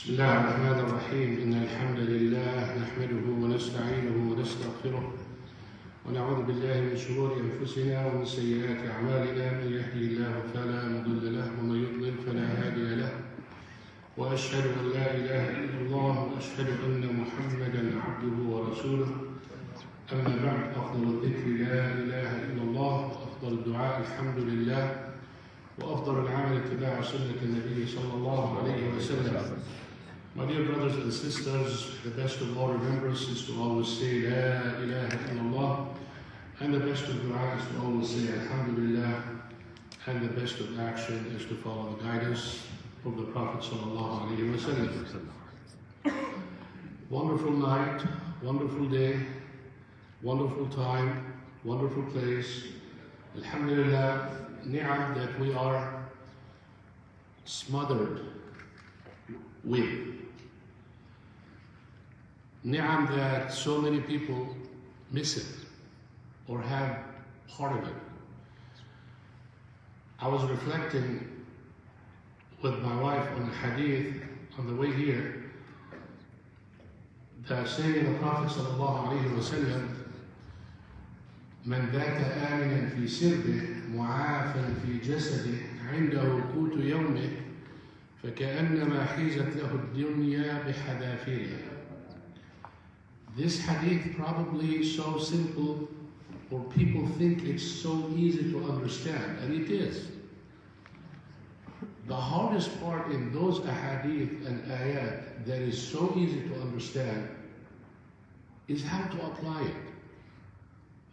بسم الله الرحمن الرحيم إن الحمد لله نحمده ونستعينه ونستغفره ونعوذ بالله من شرور أنفسنا ومن سيئات أعمالنا من يهده الله فلا مضل له ومن يضلل فلا هادي له وأشهد أن لا إله إلا الله وأشهد أن محمدا عبده ورسوله أما بعد أفضل الذكر لا إله إلا الله وأفضل الدعاء الحمد لله وأفضل العمل اتباع سنة النبي صلى الله عليه وسلم. My dear brothers and sisters, the best of all remembrance is to always say La ilaha illallah, and the best of dua is to always say Alhamdulillah, and the best of action is to follow the guidance of the Prophet sallallahu alaihi wasallam. Wonderful night, wonderful day, wonderful time, wonderful place. Alhamdulillah, ni'am that we are smothered with. Ni'am that so many people miss it or have part of it. I was reflecting with my wife on a hadith on the way here, the saying of the Prophet sallallahu alayhi wa sallam, من ذاك آمنا في سربه معافا في جسده عنده قوت يومه فكأنما حيزت له الدنيا بحذافيرها. This hadith probably so simple, or people think it's so easy to understand, and it is. The hardest part in those ahadith and ayat that is so easy to understand is how to apply it.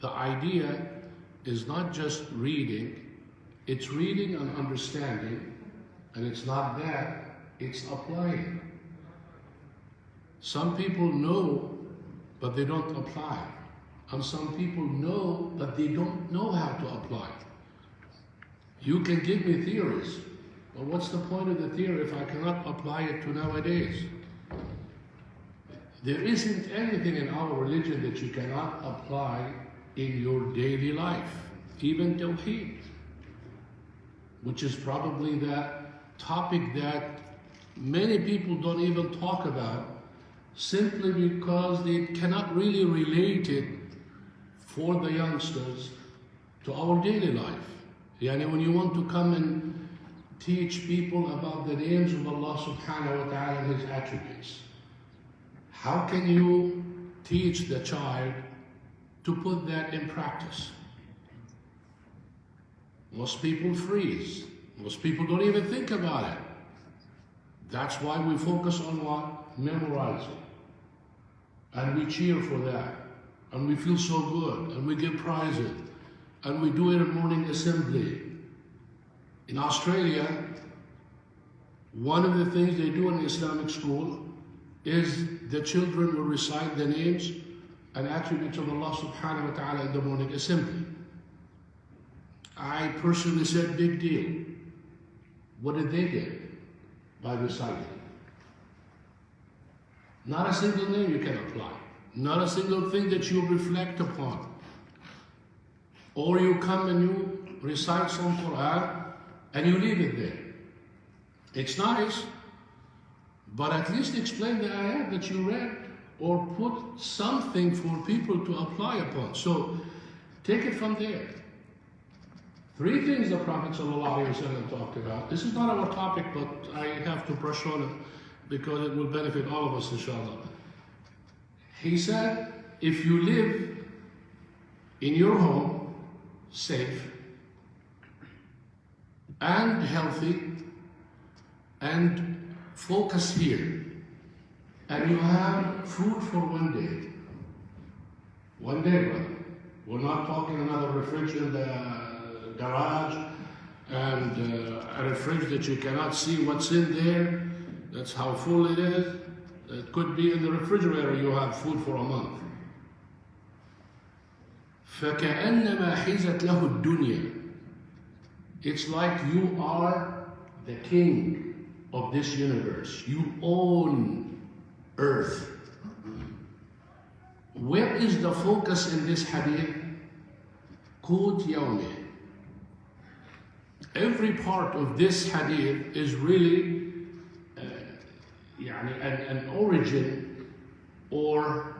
The idea is not just reading, it's reading and understanding, and it's not that, it's applying. Some people know, but they don't apply. And some people know, but they don't know how to apply. You can give me theories, but what's the point of the theory if I cannot apply it to nowadays? There isn't anything in our religion that you cannot apply in your daily life, even Tawheed, which is probably that topic that many people don't even talk about, simply because they cannot really relate it for the youngsters to our daily life. Yani when you want to come and teach people about the names of Allah subhanahu wa ta'ala and His attributes, how can you teach the child to put that in practice? Most people freeze. Most people don't even think about it. That's why we focus on what? Memorizing. And we cheer for that. And we feel so good. And we give prizes. And we do it in morning assembly. In Australia, one of the things they do in the Islamic school is the children will recite the names and attributes of Allah subhanahu wa ta'ala in the morning assembly. I personally said, big deal. What did they get by reciting? Not a single name you can apply. Not a single thing that you reflect upon. Or you come and you recite some Quran and you leave it there. It's nice, but at least explain the ayat that you read, or put something for people to apply upon. So take it from there. 3 things the Prophet ﷺ talked about. This is not our topic, but I have to brush on it because it will benefit all of us, inshallah. He said, if you live in your home, safe and healthy and focus here, and you have food for one day, brother. We're not talking another refrigerator, garage, and a refrigerator that you cannot see what's in there. That's how full it is. It could be in the refrigerator you have food for a month. فَكَأَنَّمَا حِزَتْ لَهُ الدُّنْيَا. It's like you are the king of this universe. You own earth. Where is the focus in this hadith? Qut yawmih. Every part of this hadith is really an origin or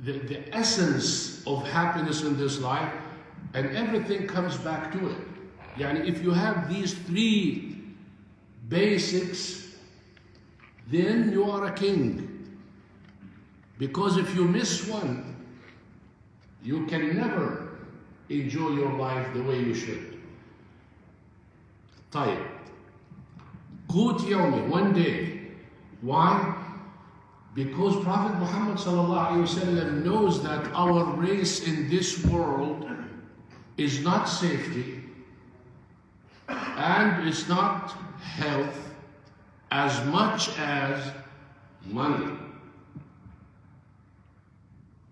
the essence of happiness in this life, and everything comes back to it. If you have these three basics, then you are a king. Because if you miss one, you can never enjoy your life the way you should. طيب. قوت يومي, one day. Why? Because Prophet Muhammad ﷺ knows that our race in this world is not safety and it's not health as much as money.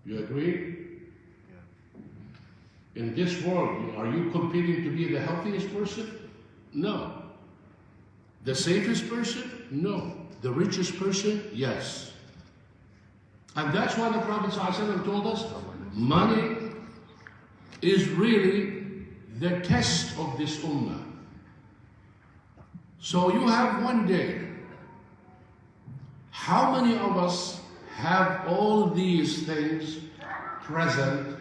You agree? In this world, are you competing to be the healthiest person? No. The safest person? No. The richest person? Yes. And that's why the Prophet ﷺ told us, money is really the test of this ummah. So you have one day. How many of us have all these things present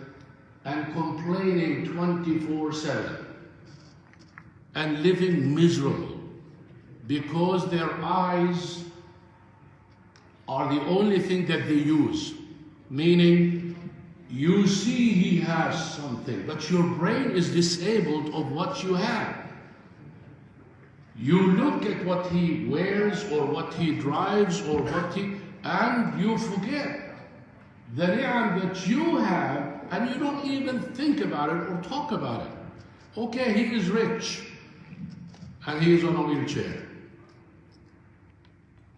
and complaining 24/7 and living miserable because their eyes are the only thing that they use? Meaning, you see he has something, but your brain is disabled of what you have. You look at what he wears or what he drives or and you forget the ni'am that you have, and you don't even think about it or talk about it. Okay, he is rich and he is on a wheelchair.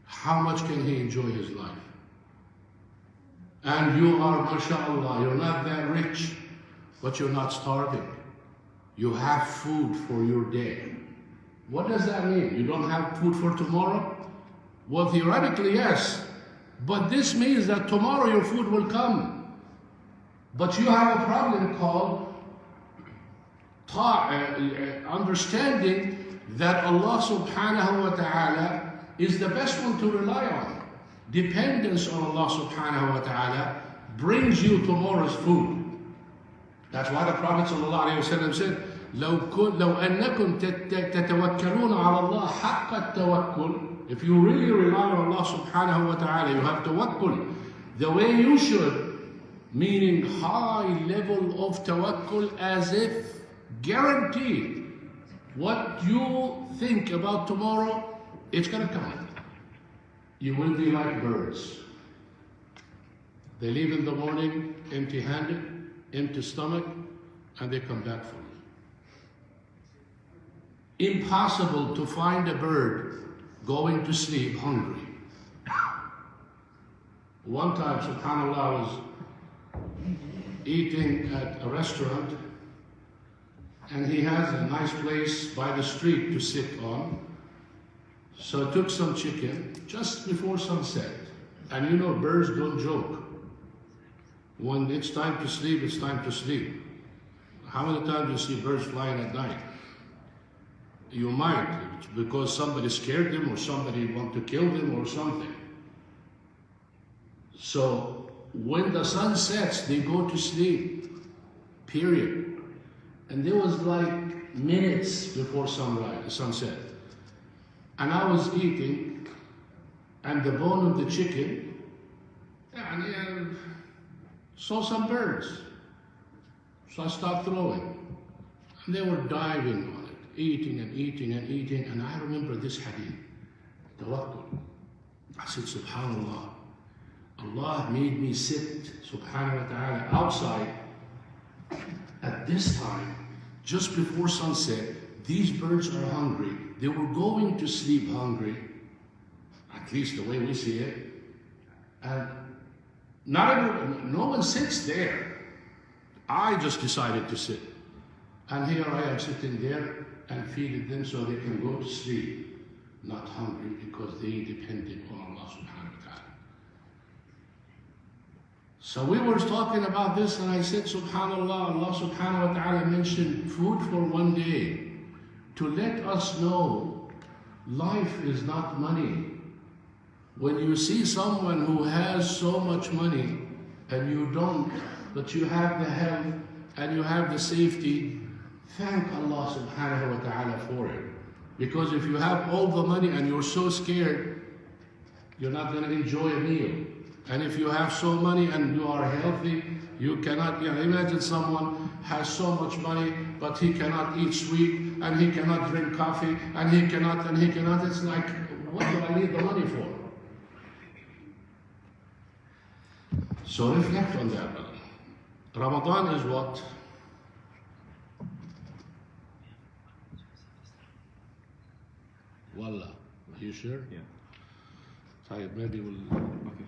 How much can he enjoy his life? And you are, mashallah, you're not that rich, but you're not starving. You have food for your day. What does that mean? You don't have food for tomorrow? Well, theoretically, yes. But this means that tomorrow your food will come. But you have a problem called understanding that Allah subhanahu wa ta'ala is the best one to rely on. Dependence on Allah subhanahu wa ta'ala brings you tomorrow's food. That's why the Prophet sallallahu alayhi wa sallam said, لو أنكم تتوكلون على الله حق التوكل. If you really rely on Allah subhanahu wa ta'ala, you have tawakkul the way you should, meaning high level of tawakkul, as if guaranteed what you think about tomorrow, it's going to come. You will be like birds. They leave in the morning empty-handed, empty stomach, and they come back full. Impossible to find a bird going to sleep hungry. One time, subhanAllah, I was eating at a restaurant, and he has a nice place by the street to sit on. So I took some chicken just before sunset. And you know, birds don't joke. When it's time to sleep, it's time to sleep. How many times do you see birds flying at night? You might, because somebody scared them or somebody want to kill them or something. So when the sun sets, they go to sleep, period. And there was like minutes before sunset. And I was eating, and the bone of the chicken, and saw some birds. So I stopped throwing. And they were diving on it, eating and eating and eating. And I remember this hadith, tawakkul. I said, subhanAllah, Allah made me sit, subhanahu wa ta'ala, outside at this time, just before sunset. These birds are hungry. They were going to sleep hungry, at least the way we see it. And no one sits there. I just decided to sit. And here I am sitting there and feeding them so they can go to sleep, not hungry, because they depended on Allah subhanahu wa ta'ala. So we were talking about this, and I said, subhanAllah, Allah subhanahu wa ta'ala mentioned food for one day to let us know life is not money. When you see someone who has so much money and you don't, but you have the health and you have the safety, thank Allah subhanahu wa ta'ala for it. Because if you have all the money and you're so scared, you're not going to enjoy a meal. And if you have so money and you are healthy, you cannot, imagine someone has so much money, but he cannot eat sweet, and he cannot drink coffee, and he cannot. It's like, what do I need the money for? So reflect on that. Ramadan is what? Wallah. Are you sure? Yeah. Maybe we'll... Okay.